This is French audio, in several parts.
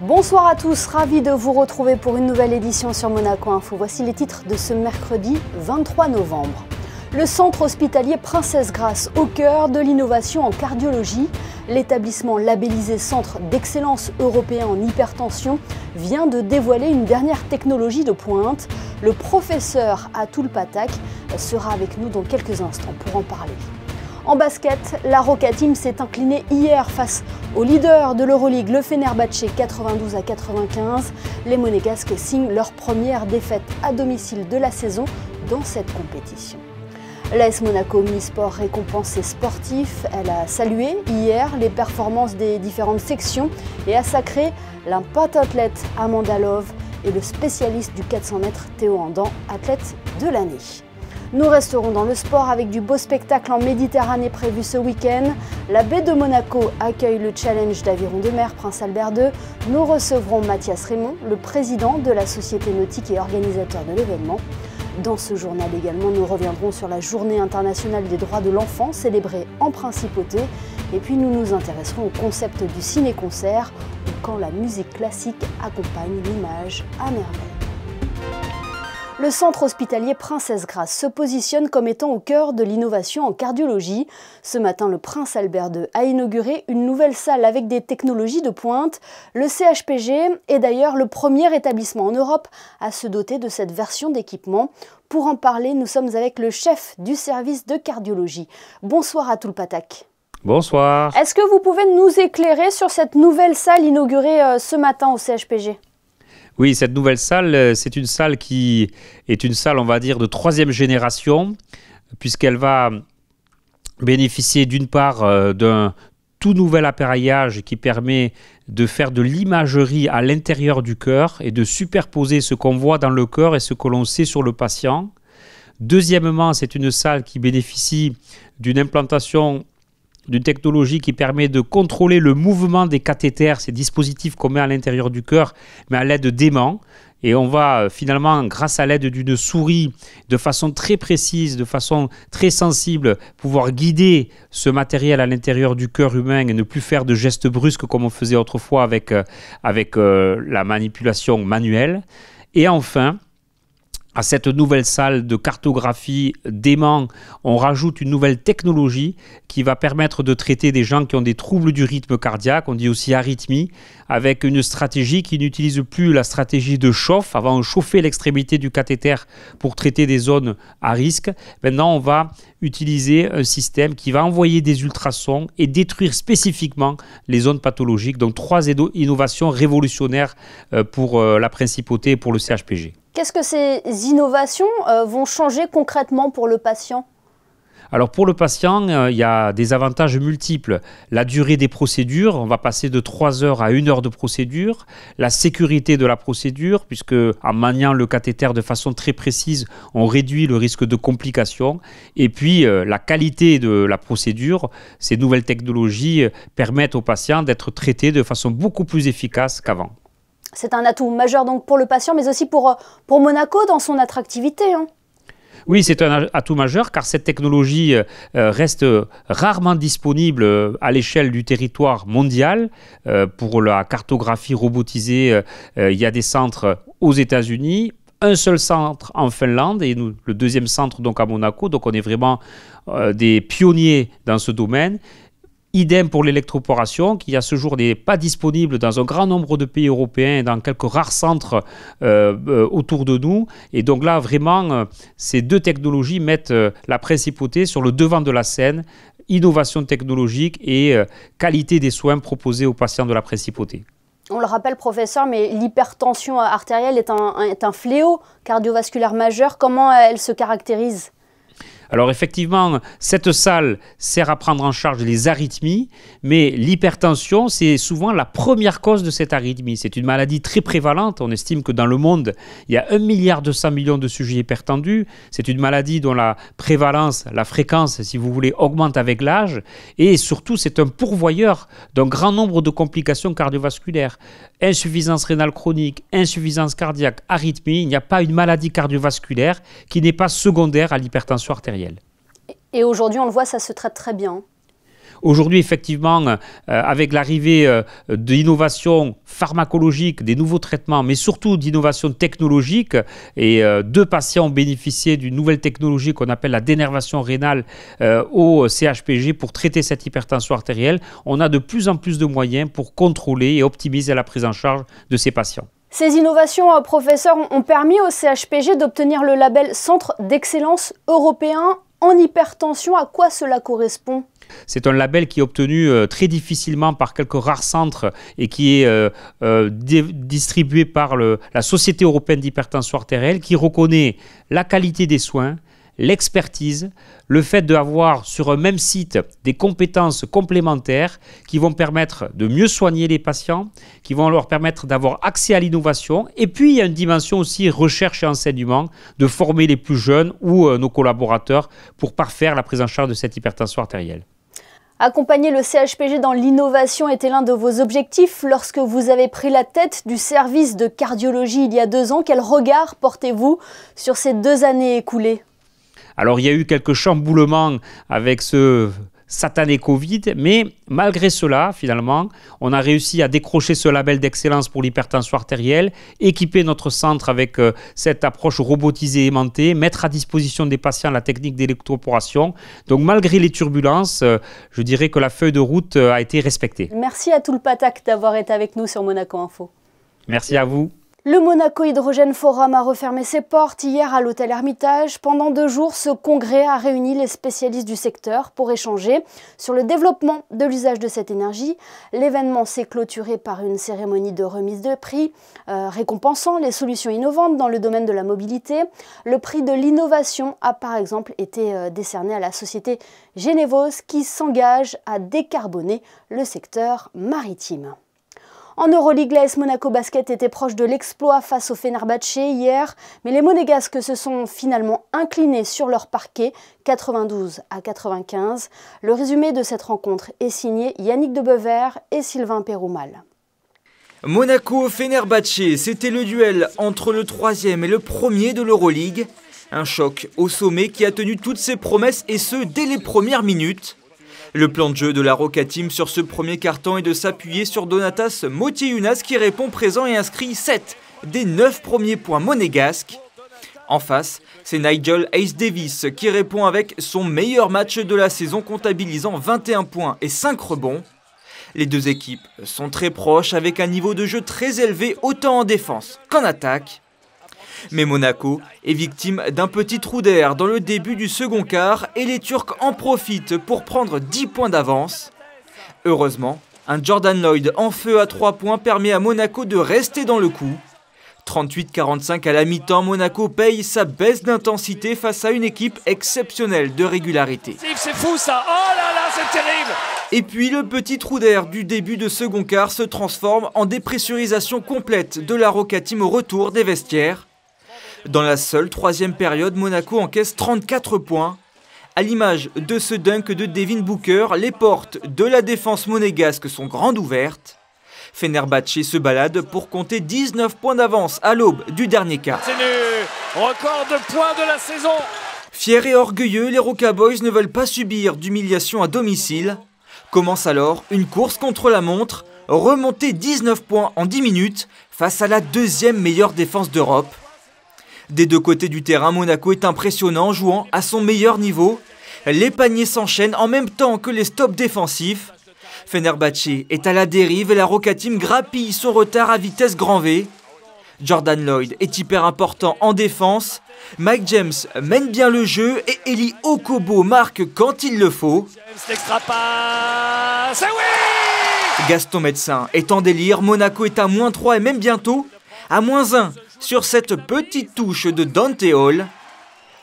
Bonsoir à tous, ravi de vous retrouver pour une nouvelle édition sur Monaco Info. Voici les titres de ce mercredi 23 novembre. Le centre hospitalier Princesse Grace au cœur de l'innovation en cardiologie. L'établissement labellisé Centre d'excellence européen en hypertension vient de dévoiler une dernière technologie de pointe. Le professeur Atul Pathak sera avec nous dans quelques instants pour en parler. En basket, la Roca Team s'est inclinée hier face au leader de l'Euroleague, le Fenerbahçe, 92-95. Les Monégasques signent leur première défaite à domicile de la saison dans cette compétition. L'AS Monaco Omnisport récompense ses sportifs. Elle a salué hier les performances des différentes sections et a sacré la pentathlète Amanda Love et le spécialiste du 400 mètres Théo Andan, athlète de l'année. Nous resterons dans le sport avec du beau spectacle en Méditerranée prévu ce week-end. La baie de Monaco accueille le challenge d'aviron de mer Prince Albert II. Nous recevrons Mathias Raymond, le président de la Société nautique et organisateur de l'événement. Dans ce journal également, nous reviendrons sur la Journée internationale des droits de l'enfant célébrée en principauté. Et puis nous nous intéresserons au concept du ciné-concert, ou quand la musique classique accompagne l'image à merveille. Le centre hospitalier Princesse Grace se positionne comme étant au cœur de l'innovation en cardiologie. Ce matin, le Prince Albert II a inauguré une nouvelle salle avec des technologies de pointe. Le CHPG est d'ailleurs le premier établissement en Europe à se doter de cette version d'équipement. Pour en parler, nous sommes avec le chef du service de cardiologie. Bonsoir Atul Pathak. Bonsoir. Est-ce que vous pouvez nous éclairer sur cette nouvelle salle inaugurée ce matin au CHPG ? Oui, cette nouvelle salle, c'est une salle qui est une salle, on va dire, de troisième génération, puisqu'elle va bénéficier d'une part d'un tout nouvel appareillage qui permet de faire de l'imagerie à l'intérieur du cœur et de superposer ce qu'on voit dans le cœur et ce que l'on sait sur le patient. Deuxièmement, c'est une salle qui bénéficie d'une implantation d'une technologie qui permet de contrôler le mouvement des cathéters, ces dispositifs qu'on met à l'intérieur du cœur, mais à l'aide d'aimants. Et on va finalement, grâce à l'aide d'une souris, de façon très précise, de façon très sensible, pouvoir guider ce matériel à l'intérieur du cœur humain et ne plus faire de gestes brusques comme on faisait autrefois avec la manipulation manuelle. Et enfin, à cette nouvelle salle de cartographie d'aimants, on rajoute une nouvelle technologie qui va permettre de traiter des gens qui ont des troubles du rythme cardiaque, on dit aussi arythmie, avec une stratégie qui n'utilise plus la stratégie de chauffe. Avant, on chauffait l'extrémité du cathéter pour traiter des zones à risque. Maintenant, on va utiliser un système qui va envoyer des ultrasons et détruire spécifiquement les zones pathologiques. Donc, trois innovations révolutionnaires pour la principauté et pour le CHPG. Qu'est-ce que ces innovations vont changer concrètement pour le patient ? Alors pour le patient, il y a des avantages multiples. La durée des procédures, on va passer de 3 heures à 1 heure de procédure. La sécurité de la procédure, puisque en maniant le cathéter de façon très précise, on réduit le risque de complications. Et puis la qualité de la procédure, ces nouvelles technologies permettent aux patients d'être traités de façon beaucoup plus efficace qu'avant. C'est un atout majeur donc pour le patient, mais aussi pour Monaco dans son attractivité. Oui, c'est un atout majeur car cette technologie reste rarement disponible à l'échelle du territoire mondial. Pour la cartographie robotisée, il y a des centres aux États-Unis, un seul centre en Finlande et nous, le deuxième centre donc à Monaco. Donc on est vraiment des pionniers dans ce domaine. Idem pour l'électroporation, qui à ce jour n'est pas disponible dans un grand nombre de pays européens et dans quelques rares centres autour de nous. Et donc là, vraiment, ces deux technologies mettent la principauté sur le devant de la scène, innovation technologique et qualité des soins proposés aux patients de la principauté. On le rappelle, professeur, mais l'hypertension artérielle est un fléau cardiovasculaire majeur. Comment elle se caractérise ? Alors effectivement, cette salle sert à prendre en charge les arythmies, mais l'hypertension, c'est souvent la première cause de cette arythmie. C'est une maladie très prévalente. On estime que dans le monde, il y a 1,2 milliard de sujets hypertendus. C'est une maladie dont la prévalence, la fréquence, si vous voulez, augmente avec l'âge. Et surtout, c'est un pourvoyeur d'un grand nombre de complications cardiovasculaires. Insuffisance rénale chronique, insuffisance cardiaque, arythmie. Il n'y a pas une maladie cardiovasculaire qui n'est pas secondaire à l'hypertension artérielle. Et aujourd'hui, on le voit, ça se traite très bien. Aujourd'hui, effectivement, avec l'arrivée d'innovations pharmacologiques, des nouveaux traitements, mais surtout d'innovations technologiques, et 2 patients ont bénéficié d'une nouvelle technologie qu'on appelle la dénervation rénale au CHPG pour traiter cette hypertension artérielle. On a de plus en plus de moyens pour contrôler et optimiser la prise en charge de ces patients. Ces innovations, professeur, ont permis au CHPG d'obtenir le label Centre d'excellence européen en hypertension. À quoi cela correspond ? C'est un label qui est obtenu très difficilement par quelques rares centres et qui est distribué par la Société européenne d'hypertension artérielle, qui reconnaît la qualité des soins, l'expertise, le fait d'avoir sur un même site des compétences complémentaires qui vont permettre de mieux soigner les patients, qui vont leur permettre d'avoir accès à l'innovation. Et puis, il y a une dimension aussi recherche et enseignement, de former les plus jeunes ou nos collaborateurs pour parfaire la prise en charge de cette hypertension artérielle. Accompagner le CHPG dans l'innovation était l'un de vos objectifs lorsque vous avez pris la tête du service de cardiologie il y a 2 ans. Quel regard portez-vous sur ces 2 années écoulées ? Alors, il y a eu quelques chamboulements avec ce satané Covid, mais malgré cela, finalement, on a réussi à décrocher ce label d'excellence pour l'hypertension artérielle, équiper notre centre avec cette approche robotisée aimantée, mettre à disposition des patients la technique d'électroporation. Donc, malgré les turbulences, je dirais que la feuille de route a été respectée. Merci à tout le Patak d'avoir été avec nous sur Monaco Info. Merci à vous. Le Monaco Hydrogène Forum a refermé ses portes hier à l'hôtel Hermitage. Pendant 2 jours, ce congrès a réuni les spécialistes du secteur pour échanger sur le développement de l'usage de cette énergie. L'événement s'est clôturé par une cérémonie de remise de prix récompensant les solutions innovantes dans le domaine de la mobilité. Le prix de l'innovation a par exemple été décerné à la société Genevos qui s'engage à décarboner le secteur maritime. En Euroleague, l'AS Monaco Basket était proche de l'exploit face au Fenerbahçe hier, mais les Monégasques se sont finalement inclinés sur leur parquet, 92-95. Le résumé de cette rencontre est signé Yannick Debever et Sylvain Péroumal. Monaco-Fenerbahçe, c'était le duel entre le 3e et le 1er de l'Euroleague. Un choc au sommet qui a tenu toutes ses promesses et ce, dès les premières minutes. Le plan de jeu de la Roca Team sur ce premier quart-temps est de s'appuyer sur Donatas Motiejunas qui répond présent et inscrit 7 des 9 premiers points monégasques. En face, c'est Nigel Hayes-Davis qui répond avec son meilleur match de la saison comptabilisant 21 points et 5 rebonds. Les 2 équipes sont très proches avec un niveau de jeu très élevé autant en défense qu'en attaque. Mais Monaco est victime d'un petit trou d'air dans le début du second quart et les Turcs en profitent pour prendre 10 points d'avance. Heureusement, un Jordan Lloyd en feu à 3 points permet à Monaco de rester dans le coup. 38-45 à la mi-temps, Monaco paye sa baisse d'intensité face à une équipe exceptionnelle de régularité. C'est fou ça, oh là là, c'est terrible! Et puis le petit trou d'air du début de second quart se transforme en dépressurisation complète de la Roca Team au retour des vestiaires. Dans la seule 3e période, Monaco encaisse 34 points. À l'image de ce dunk de Devin Booker, les portes de la défense monégasque sont grandes ouvertes. Fenerbahçe se balade pour compter 19 points d'avance à l'aube du dernier quart. C'est le record de points de la saison. Fiers et orgueilleux, les Roca Boys ne veulent pas subir d'humiliation à domicile. Commence alors une course contre la montre, remontée 19 points en 10 minutes face à la 2e meilleure défense d'Europe. Des 2 côtés du terrain, Monaco est impressionnant, jouant à son meilleur niveau. Les paniers s'enchaînent en même temps que les stops défensifs. Fenerbahçe est à la dérive et la Roca Team grappille son retard à vitesse grand V. Jordan Lloyd est hyper important en défense. Mike James mène bien le jeu et Eli Okobo marque quand il le faut. Gaston Médecin est en délire, Monaco est à -3 et même bientôt à -1 sur cette petite touche de Dante Hall.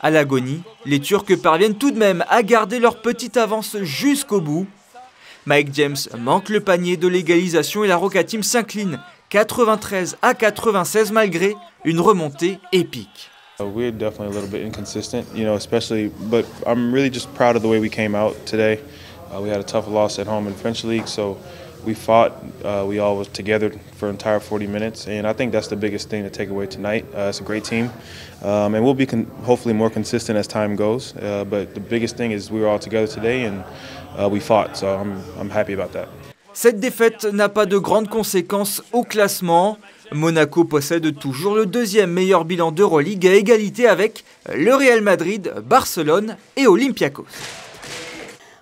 À l'agonie, les Turcs parviennent tout de même à garder leur petite avance jusqu'au bout. Mike James manque le panier de l'égalisation et la Roca Team s'incline 93-96 malgré une remontée épique. We're definitely a little bit inconsistent, especially, but I'm really just proud of the way we came out today. We had a tough loss at home in French League, so we fought. We all was together for entire 40 minutes, and I think that's the biggest thing to take away tonight. It's a great team, and we'll be hopefully more consistent as time goes. But the biggest thing is we were all together today, and we fought. So I'm happy about that. Cette défaite n'a pas de grandes conséquences au classement. Monaco possède toujours le deuxième meilleur bilan d'Euroleague à égalité avec le Real Madrid, Barcelone et Olympiakos.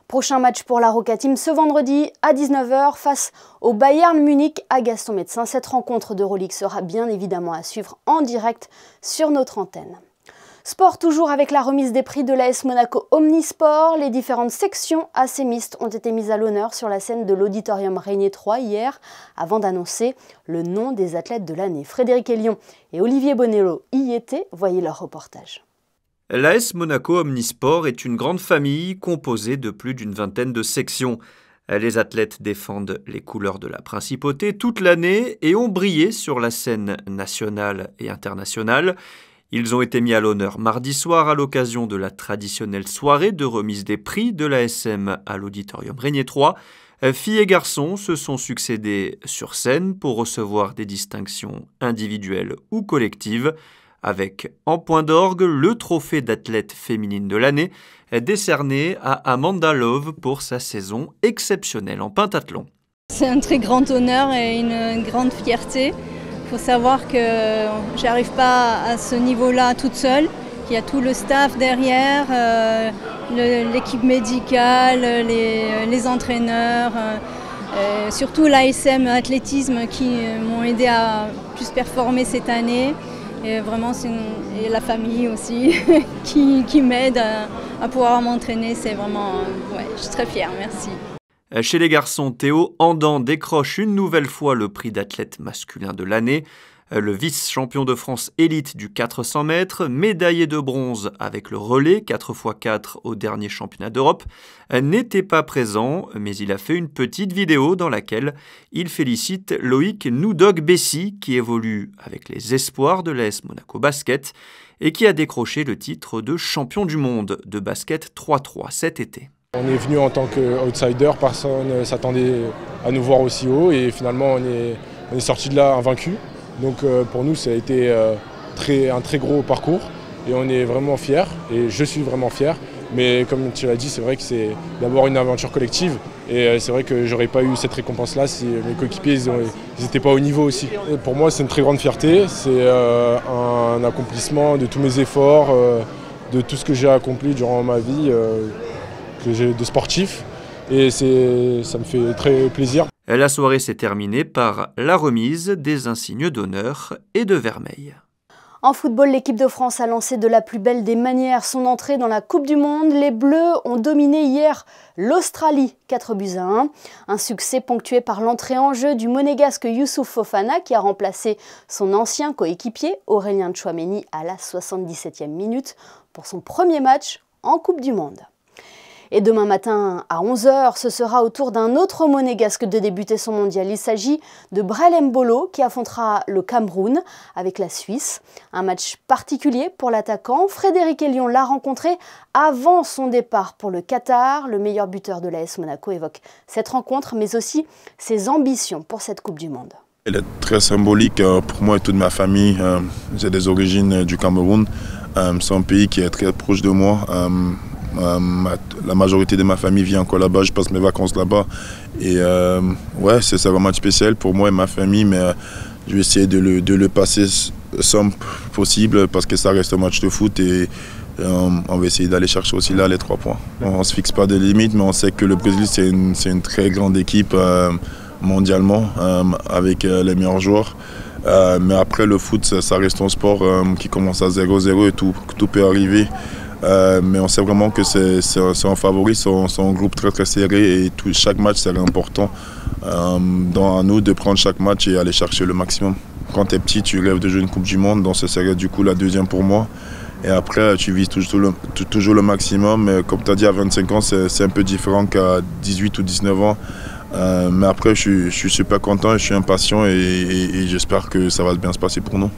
Prochain match pour la Roca Team ce vendredi à 19 h face au Bayern Munich à Gaston Médecin. Cette rencontre d'Euroleague sera bien évidemment à suivre en direct sur notre antenne. Sport toujours avec la remise des prix de l'AS Monaco Omnisport. Les différentes sections assez mixtes ont été mises à l'honneur sur la scène de l'Auditorium Régnier 3 hier, avant d'annoncer le nom des athlètes de l'année. Frédéric Elion et Olivier Bonello y étaient, voyez leur reportage. L'AS Monaco Omnisport est une grande famille composée de plus d'une vingtaine de sections. Les athlètes défendent les couleurs de la principauté toute l'année et ont brillé sur la scène nationale et internationale. Ils ont été mis à l'honneur mardi soir à l'occasion de la traditionnelle soirée de remise des prix de l'ASM à l'Auditorium Régnier 3. Filles et garçons se sont succédés sur scène pour recevoir des distinctions individuelles ou collectives, avec en point d'orgue le trophée d'athlète féminine de l'année, décerné à Amanda Love pour sa saison exceptionnelle en pentathlon. C'est un très grand honneur et une grande fierté. Il faut savoir que je n'arrive pas à ce niveau-là toute seule. Il y a tout le staff derrière, l'équipe médicale, les entraîneurs, surtout l'ASM Athlétisme qui m'ont aidé à plus performer cette année. Et vraiment, et la famille aussi qui m'aide à pouvoir m'entraîner. C'est vraiment, je suis très fière, merci. Chez les garçons, Théo Andan décroche une nouvelle fois le prix d'athlète masculin de l'année. Le vice-champion de France élite du 400 mètres, médaillé de bronze avec le relais 4x4 au dernier championnat d'Europe, n'était pas présent, mais il a fait une petite vidéo dans laquelle il félicite Loïc Noudog-Bessy, qui évolue avec les espoirs de l'AS Monaco Basket et qui a décroché le titre de champion du monde de basket 3-3 cet été. On est venu en tant qu'outsider, personne ne s'attendait à nous voir aussi haut et finalement on est sorti de là invaincu. Donc pour nous ça a été un très gros parcours et on est vraiment fiers et je suis vraiment fier. Mais comme tu l'as dit, c'est vrai que c'est d'abord une aventure collective et c'est vrai que j'aurais pas eu cette récompense-là si mes coéquipiers n'étaient pas au niveau aussi. Et pour moi c'est une très grande fierté, c'est un accomplissement de tous mes efforts, de tout ce que j'ai accompli durant ma vie. De sportif et ça me fait très plaisir. La soirée s'est terminée par la remise des insignes d'honneur et de vermeil. En football, l'équipe de France a lancé de la plus belle des manières son entrée dans la Coupe du Monde. Les Bleus ont dominé hier l'Australie 4-1. Un succès ponctué par l'entrée en jeu du monégasque Youssouf Fofana qui a remplacé son ancien coéquipier Aurélien Tchouaméni à la 77e minute pour son premier match en Coupe du Monde. Et demain matin à 11 h, ce sera au tour d'un autre monégasque de débuter son mondial. Il s'agit de Brel Mbolo qui affrontera le Cameroun avec la Suisse. Un match particulier pour l'attaquant. Frédéric Elion l'a rencontré avant son départ pour le Qatar. Le meilleur buteur de l'AS Monaco évoque cette rencontre, mais aussi ses ambitions pour cette Coupe du Monde. Elle est très symbolique pour moi et toute ma famille. J'ai des origines du Cameroun. C'est un pays qui est très proche de moi. La majorité de ma famille vit encore là-bas, je passe mes vacances là-bas. Et ouais, c'est un match spécial pour moi et ma famille, mais je vais essayer de le passer simple possible parce que ça reste un match de foot et on va essayer d'aller chercher aussi là les 3 points. On ne se fixe pas de limites, mais on sait que le Brésil c'est une très grande équipe mondialement avec les meilleurs joueurs. Mais après le foot, ça reste un sport qui commence à 0-0 et tout peut arriver. Mais on sait vraiment que c'est un favori, c'est un groupe très très serré et chaque match c'est important. À nous de prendre chaque match et aller chercher le maximum. Quand tu es petit, tu rêves de jouer une Coupe du Monde, donc ce serait du coup la deuxième pour moi. Et après, tu vises toujours le maximum. Mais comme tu as dit, à 25 ans, c'est un peu différent qu'à 18 ou 19 ans. Mais après, je suis super content et je suis impatient et j'espère que ça va bien se passer pour nous.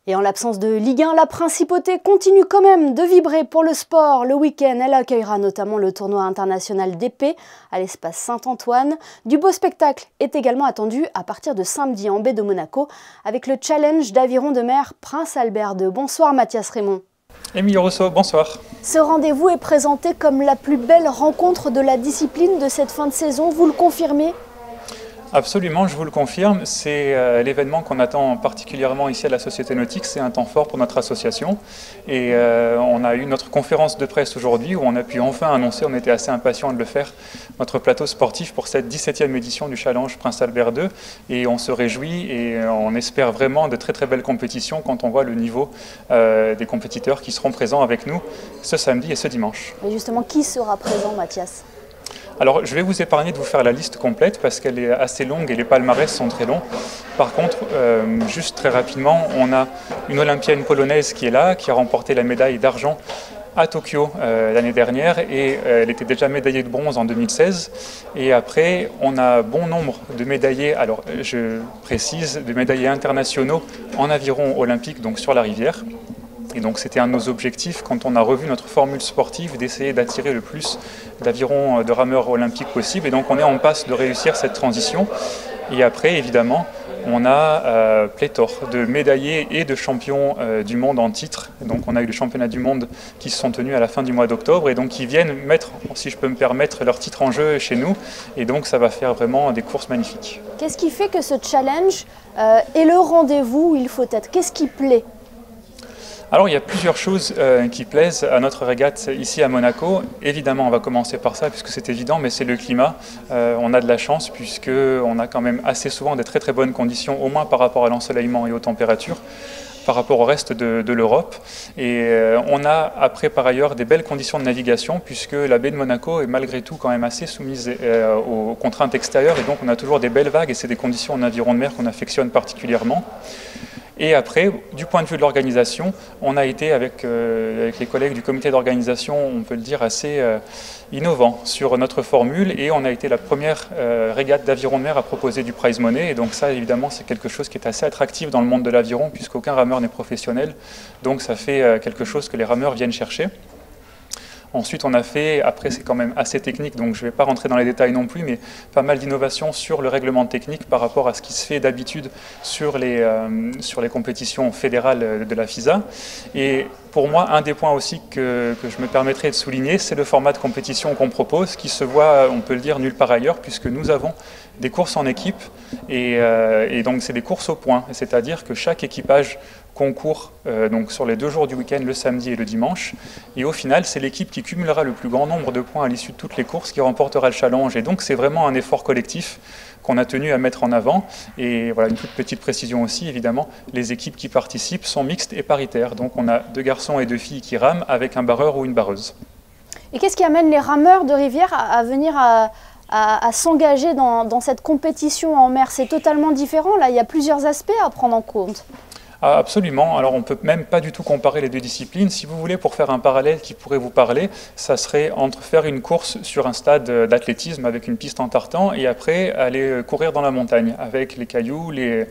Et en l'absence de Ligue 1, la Principauté continue quand même de vibrer pour le sport. Le week-end, elle accueillera notamment le tournoi international d'épée à l'espace Saint-Antoine. Du beau spectacle est également attendu à partir de samedi en baie de Monaco avec le challenge d'aviron de mer Prince Albert II. Bonsoir Mathias Raymond. Émilie Rousseau, bonsoir. Ce rendez-vous est présenté comme la plus belle rencontre de la discipline de cette fin de saison. Vous le confirmez ? Absolument, je vous le confirme. C'est l'événement qu'on attend particulièrement ici à la Société Nautique. C'est un temps fort pour notre association. Et on a eu notre conférence de presse aujourd'hui où on a pu enfin annoncer, on était assez impatients de le faire, notre plateau sportif pour cette 17e édition du Challenge Prince Albert II. Et on se réjouit et on espère vraiment de très très belles compétitions quand on voit le niveau des compétiteurs qui seront présents avec nous ce samedi et ce dimanche. Et justement, qui sera présent, Mathias ? Alors, je vais vous épargner de vous faire la liste complète parce qu'elle est assez longue et les palmarès sont très longs. Par contre, juste très rapidement, on a une Olympienne polonaise qui est là, qui a remporté la médaille d'argent à Tokyo l'année dernière et elle était déjà médaillée de bronze en 2016. Et après, on a bon nombre de médaillés, alors je précise, de médaillés internationaux en aviron olympique, donc sur la rivière. Et donc c'était un de nos objectifs quand on a revu notre formule sportive d'essayer d'attirer le plus d'avirons de rameurs olympiques possible. Et donc on est en passe de réussir cette transition. Et après évidemment on a pléthore de médaillés et de champions du monde en titre. Donc on a eu les championnats du monde qui se sont tenus à la fin du mois d'octobre et donc qui viennent mettre, si je peux me permettre, leur titre en jeu chez nous. Et donc ça va faire vraiment des courses magnifiques. Qu'est-ce qui fait que ce challenge est le rendez-vous où il faut être? Qu'est-ce qui plaît? Alors il y a plusieurs choses qui plaisent à notre régate ici à Monaco. Évidemment on va commencer par ça puisque c'est évident, mais c'est le climat. On a de la chance puisqu'on a quand même assez souvent des très très bonnes conditions, au moins par rapport à l'ensoleillement et aux températures, par rapport au reste de l'Europe. Et on a après par ailleurs des belles conditions de navigation puisque la baie de Monaco est malgré tout quand même assez soumise aux contraintes extérieures et donc on a toujours des belles vagues et c'est des conditions en aviron de mer qu'on affectionne particulièrement. Et après, du point de vue de l'organisation, on a été avec les collègues du comité d'organisation, on peut le dire, assez innovant sur notre formule et on a été la première régate d'aviron de mer à proposer du prize money. Et donc ça, évidemment, c'est quelque chose qui est assez attractif dans le monde de l'aviron puisqu'aucun rameur n'est professionnel. Donc ça fait quelque chose que les rameurs viennent chercher. Ensuite, on a fait, après c'est quand même assez technique, donc je ne vais pas rentrer dans les détails non plus, mais pas mal d'innovations sur le règlement technique par rapport à ce qui se fait d'habitude sur les compétitions fédérales de la FISA. Et pour moi, un des points aussi que je me permettrai de souligner, c'est le format de compétition qu'on propose, qui se voit, on peut le dire, nulle part ailleurs, puisque nous avons des courses en équipe, et donc c'est des courses au point, c'est-à-dire que chaque équipage concourt donc sur les 2 jours du week-end, le samedi et le dimanche. Et au final, c'est l'équipe qui cumulera le plus grand nombre de points à l'issue de toutes les courses qui remportera le challenge. Et donc, c'est vraiment un effort collectif qu'on a tenu à mettre en avant. Et voilà, une toute petite précision aussi, évidemment, les équipes qui participent sont mixtes et paritaires. Donc, on a 2 garçons et 2 filles qui rament avec un barreur ou une barreuse. Et qu'est-ce qui amène les rameurs de rivière à venir à s'engager dans cette compétition en mer? C'est totalement différent. Là, il y a plusieurs aspects à prendre en compte. Ah, absolument. Alors on ne peut même pas du tout comparer les deux disciplines. Si vous voulez, pour faire un parallèle qui pourrait vous parler, ça serait entre faire une course sur un stade d'athlétisme avec une piste en tartan et après aller courir dans la montagne avec les cailloux, les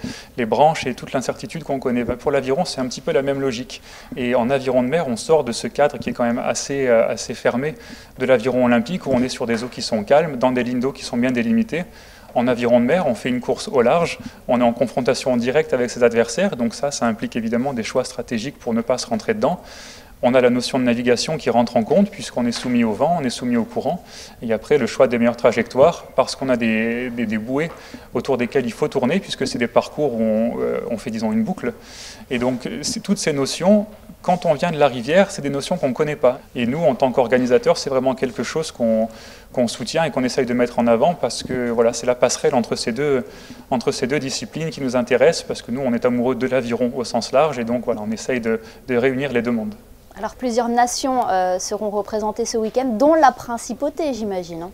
branches et toute l'incertitude qu'on connaît. Pour l'aviron, c'est un petit peu la même logique. Et en aviron de mer, on sort de ce cadre qui est quand même assez fermé de l'aviron olympique où on est sur des eaux qui sont calmes, dans des lignes d'eau qui sont bien délimitées. En aviron de mer, on fait une course au large, on est en confrontation directe avec ses adversaires, donc ça implique évidemment des choix stratégiques pour ne pas se rentrer dedans. On a la notion de navigation qui rentre en compte puisqu'on est soumis au vent, on est soumis au courant. Et après, le choix des meilleures trajectoires parce qu'on a des bouées autour desquelles il faut tourner puisque c'est des parcours où on fait, disons, une boucle. Et donc, toutes ces notions, quand on vient de la rivière, c'est des notions qu'on ne connaît pas. Et nous, en tant qu'organisateurs, c'est vraiment quelque chose qu'on soutient et qu'on essaye de mettre en avant parce que voilà, c'est la passerelle entre ces deux disciplines qui nous intéressent parce que nous, on est amoureux de l'aviron au sens large et donc voilà, on essaye de réunir les deux mondes. Alors plusieurs nations seront représentées ce week-end, dont la Principauté, j'imagine. Hein.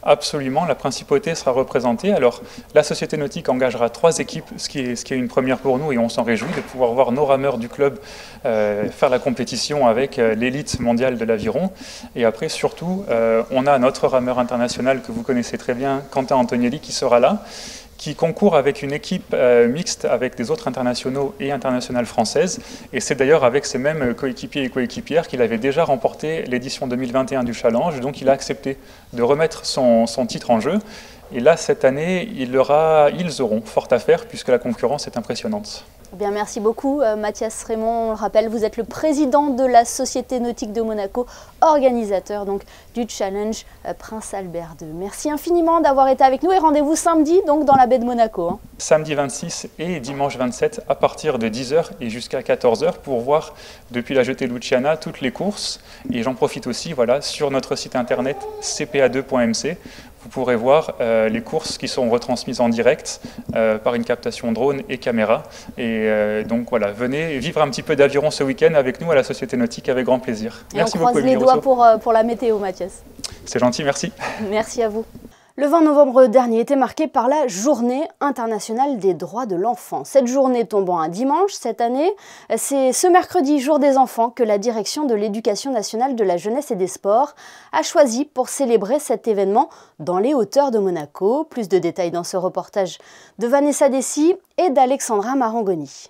Absolument, la Principauté sera représentée. Alors, la Société Nautique engagera 3 équipes, ce qui est une première pour nous et on s'en réjouit de pouvoir voir nos rameurs du club faire la compétition avec l'élite mondiale de l'aviron. Et après, surtout, on a notre rameur international que vous connaissez très bien, Quentin Antonielli, qui sera là, qui concourt avec une équipe mixte avec des autres internationaux et internationales françaises. Et c'est d'ailleurs avec ces mêmes coéquipiers et coéquipières qu'il avait déjà remporté l'édition 2021 du Challenge. Donc il a accepté de remettre son titre en jeu. Et là, cette année, ils auront fort à faire puisque la concurrence est impressionnante. Bien, merci beaucoup Mathias Raymond. On le rappelle, vous êtes le président de la Société nautique de Monaco, organisateur donc du Challenge Prince Albert II. Merci infiniment d'avoir été avec nous et rendez-vous samedi donc dans la baie de Monaco. Samedi 26 et dimanche 27 à partir de 10h et jusqu'à 14h pour voir depuis la jetée Luciana toutes les courses. Et j'en profite aussi, voilà, sur notre site internet cpa2.mc. Vous pourrez voir les courses qui sont retransmises en direct par une captation drone et caméra. Et donc voilà, venez vivre un petit peu d'aviron ce week-end avec nous à la Société Nautique avec grand plaisir. Merci beaucoup. On croise les doigts pour la météo, Mathias. C'est gentil, merci. Merci à vous. Le 20 novembre dernier était marqué par la Journée internationale des droits de l'enfant. Cette journée tombant un dimanche cette année, c'est ce mercredi, jour des enfants, que la direction de l'Éducation nationale de la jeunesse et des sports a choisi pour célébrer cet événement dans les hauteurs de Monaco. Plus de détails dans ce reportage de Vanessa Dessy et d'Alexandra Marangoni.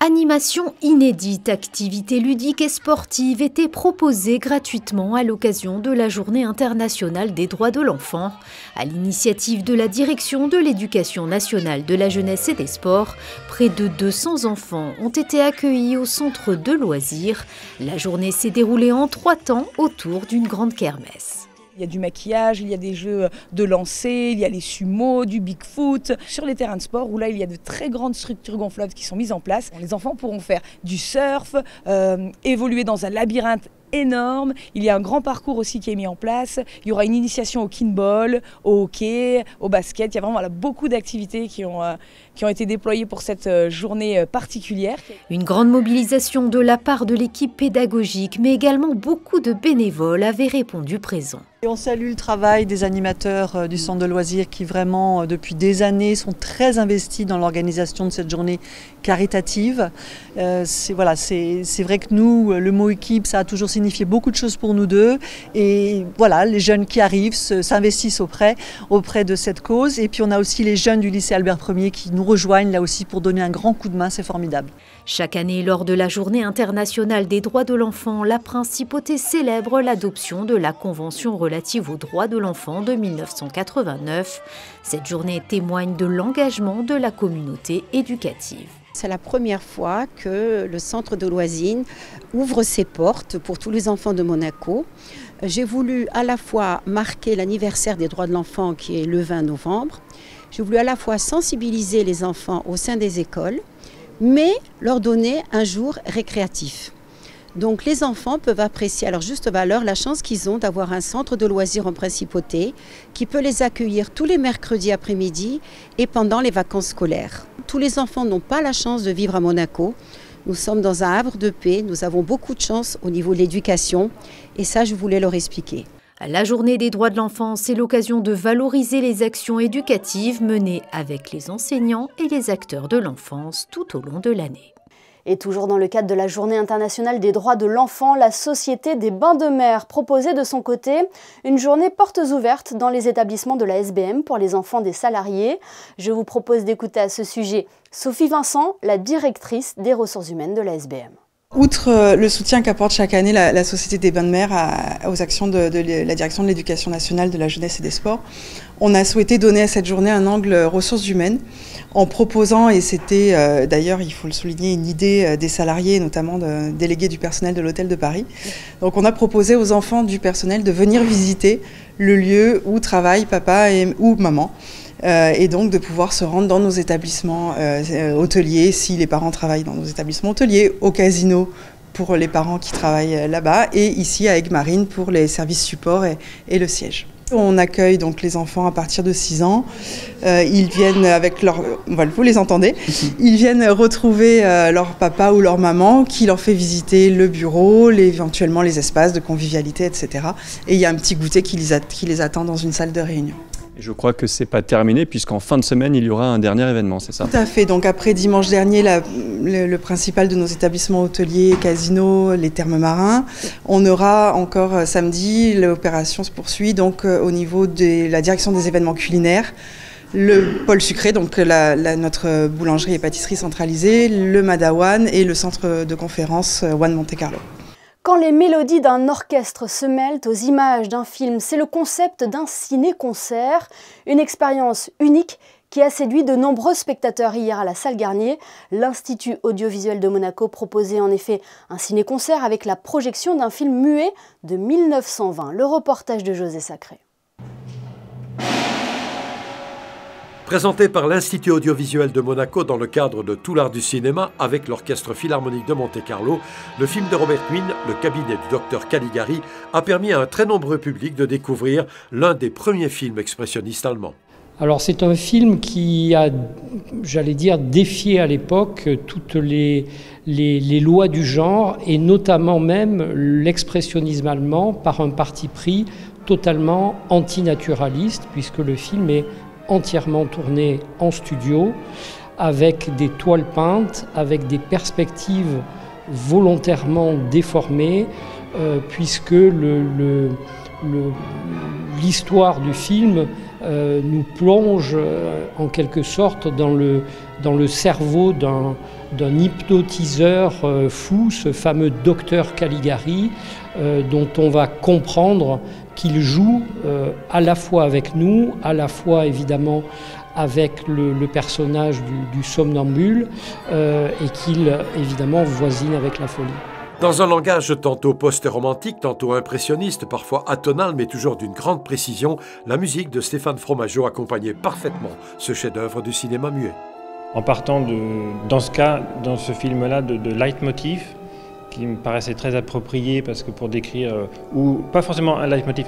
Animation inédite, activités ludiques et sportives étaient proposées gratuitement à l'occasion de la Journée internationale des droits de l'enfant. À l'initiative de la Direction de l'Éducation nationale de la jeunesse et des sports, près de 200 enfants ont été accueillis au centre de loisirs. La journée s'est déroulée en 3 temps autour d'une grande kermesse. Il y a du maquillage, il y a des jeux de lancer, il y a les sumo, du Bigfoot. Sur les terrains de sport où là il y a de très grandes structures gonflables qui sont mises en place. Les enfants pourront faire du surf, évoluer dans un labyrinthe énorme. Il y a un grand parcours aussi qui est mis en place. Il y aura une initiation au kinball, au hockey, au basket. Il y a vraiment beaucoup d'activités qui ont été déployées pour cette journée particulière. Une grande mobilisation de la part de l'équipe pédagogique, mais également beaucoup de bénévoles avaient répondu présents. Et on salue le travail des animateurs du centre de loisirs qui vraiment, depuis des années, sont très investis dans l'organisation de cette journée caritative. C'est vrai que nous, le mot équipe, ça a toujours signifié beaucoup de choses pour nous deux. Et voilà, les jeunes qui arrivent s'investissent auprès de cette cause. Et puis on a aussi les jeunes du lycée Albert Ier qui nous rejoignent là aussi pour donner un grand coup de main, c'est formidable. Chaque année, lors de la Journée internationale des droits de l'enfant, la Principauté célèbre l'adoption de la Convention relative aux droits de l'enfant de 1989. Cette journée témoigne de l'engagement de la communauté éducative. C'est la première fois que le centre de loisirs ouvre ses portes pour tous les enfants de Monaco. J'ai voulu à la fois marquer l'anniversaire des droits de l'enfant qui est le 20 novembre. J'ai voulu à la fois sensibiliser les enfants au sein des écoles, mais leur donner un jour récréatif. Donc les enfants peuvent apprécier à leur juste valeur la chance qu'ils ont d'avoir un centre de loisirs en Principauté qui peut les accueillir tous les mercredis après-midi et pendant les vacances scolaires. Tous les enfants n'ont pas la chance de vivre à Monaco. Nous sommes dans un havre de paix, nous avons beaucoup de chance au niveau de l'éducation et ça je voulais leur expliquer. La Journée des droits de l'enfant, c'est l'occasion de valoriser les actions éducatives menées avec les enseignants et les acteurs de l'enfance tout au long de l'année. Et toujours dans le cadre de la Journée internationale des droits de l'enfant, la Société des bains de mer proposait de son côté une journée portes ouvertes dans les établissements de la SBM pour les enfants des salariés. Je vous propose d'écouter à ce sujet Sophie Vincent, la directrice des ressources humaines de la SBM. Outre le soutien qu'apporte chaque année la Société des bains de mer aux actions de la Direction de l'Éducation nationale de la jeunesse et des sports, on a souhaité donner à cette journée un angle ressources humaines en proposant, et c'était d'ailleurs, il faut le souligner, une idée des salariés, notamment délégués du personnel de l'Hôtel de Paris. Donc on a proposé aux enfants du personnel de venir visiter le lieu où travaille papa ou maman. Et donc de pouvoir se rendre dans nos établissements hôteliers, si les parents travaillent dans nos établissements hôteliers, au casino pour les parents qui travaillent là-bas, et ici à Aigues-Marines pour les services support et le siège. On accueille donc les enfants à partir de 6 ans. Ils viennent avec leur... vous les entendez. Ils viennent retrouver leur papa ou leur maman qui leur fait visiter le bureau, éventuellement les espaces de convivialité, etc. Et il y a un petit goûter qui les attend dans une salle de réunion. Je crois que ce n'est pas terminé puisqu'en fin de semaine, il y aura un dernier événement, c'est ça? Tout à fait. Donc après dimanche dernier, le principal de nos établissements hôteliers, casinos, les thermes marins, on aura encore samedi, l'opération se poursuit donc au niveau de la direction des événements culinaires. le pôle sucré, donc notre boulangerie et pâtisserie centralisée, le Madawan et le centre de conférence One Monte Carlo. Quand les mélodies d'un orchestre se mêlent aux images d'un film, c'est le concept d'un ciné-concert, une expérience unique qui a séduit de nombreux spectateurs hier à la salle Garnier. L'Institut audiovisuel de Monaco proposait en effet un ciné-concert avec la projection d'un film muet de 1920. Le reportage de José Sacré. Présenté par l'Institut audiovisuel de Monaco dans le cadre de Tout l'art du cinéma avec l'Orchestre Philharmonique de Monte-Carlo, le film de Robert Wiene, Le cabinet du docteur Caligari, a permis à un très nombreux public de découvrir l'un des premiers films expressionnistes allemands. Alors c'est un film qui a, j'allais dire, défié à l'époque toutes les lois du genre et notamment même l'expressionnisme allemand par un parti pris totalement antinaturaliste puisque le film est entièrement tourné en studio avec des toiles peintes, avec des perspectives volontairement déformées puisque l'histoire du film nous plonge en quelque sorte dans le cerveau d'un hypnotiseur fou, ce fameux docteur Caligari, dont on va comprendre qu'il joue à la fois avec nous, à la fois évidemment avec le personnage du somnambule et qu'il évidemment voisine avec la folie. Dans un langage tantôt post-romantique, tantôt impressionniste, parfois atonal, mais toujours d'une grande précision, la musique de Stéphane Fromageau accompagnait parfaitement ce chef-d'œuvre du cinéma muet. En partant dans ce film-là, de leitmotiv, qui me paraissait très approprié parce que pour décrire, ou pas forcément un leitmotiv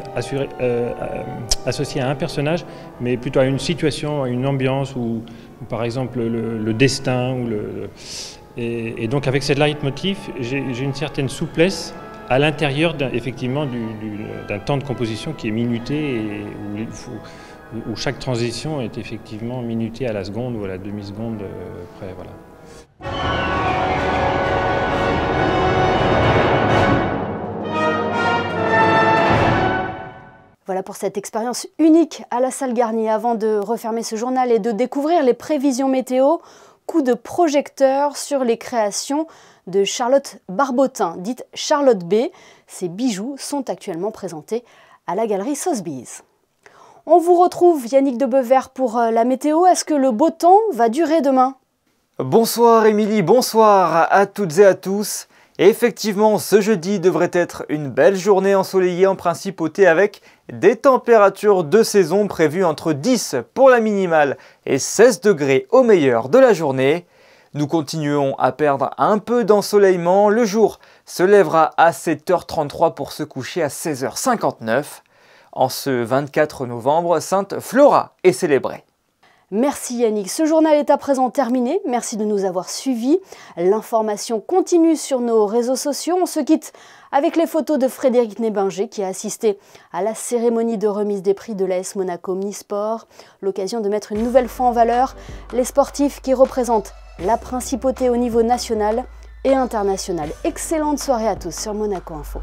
associé à un personnage, mais plutôt à une situation, à une ambiance, ou par exemple le destin, ou Et donc avec cette leitmotiv, j'ai une certaine souplesse à l'intérieur effectivement d'un temps de composition qui est minuté et où chaque transition est effectivement minutée à la seconde ou à la demi-seconde près. Voilà. Voilà pour cette expérience unique à la salle Garnier. Avant de refermer ce journal et de découvrir les prévisions météo, coup de projecteur sur les créations de Charlotte Barbotin, dite Charlotte B. Ces bijoux sont actuellement présentés à la galerie Sotheby's. On vous retrouve, Yannick Debevert, pour la météo. Est-ce que le beau temps va durer demain? Bonsoir Émilie, bonsoir à toutes et à tous. Et effectivement, ce jeudi devrait être une belle journée ensoleillée en principauté avec des températures de saison prévues entre 10 pour la minimale et 16 degrés au meilleur de la journée. Nous continuons à perdre un peu d'ensoleillement. Le jour se lèvera à 7h33 pour se coucher à 16h59. En ce 24 novembre, Sainte Flora est célébrée. Merci Yannick. Ce journal est à présent terminé. Merci de nous avoir suivis. L'information continue sur nos réseaux sociaux. On se quitte avec les photos de Frédéric Nébinger qui a assisté à la cérémonie de remise des prix de l'AS Monaco Omnisport. L'occasion de mettre une nouvelle fois en valeur les sportifs qui représentent la principauté au niveau national et international. Excellente soirée à tous sur Monaco Info.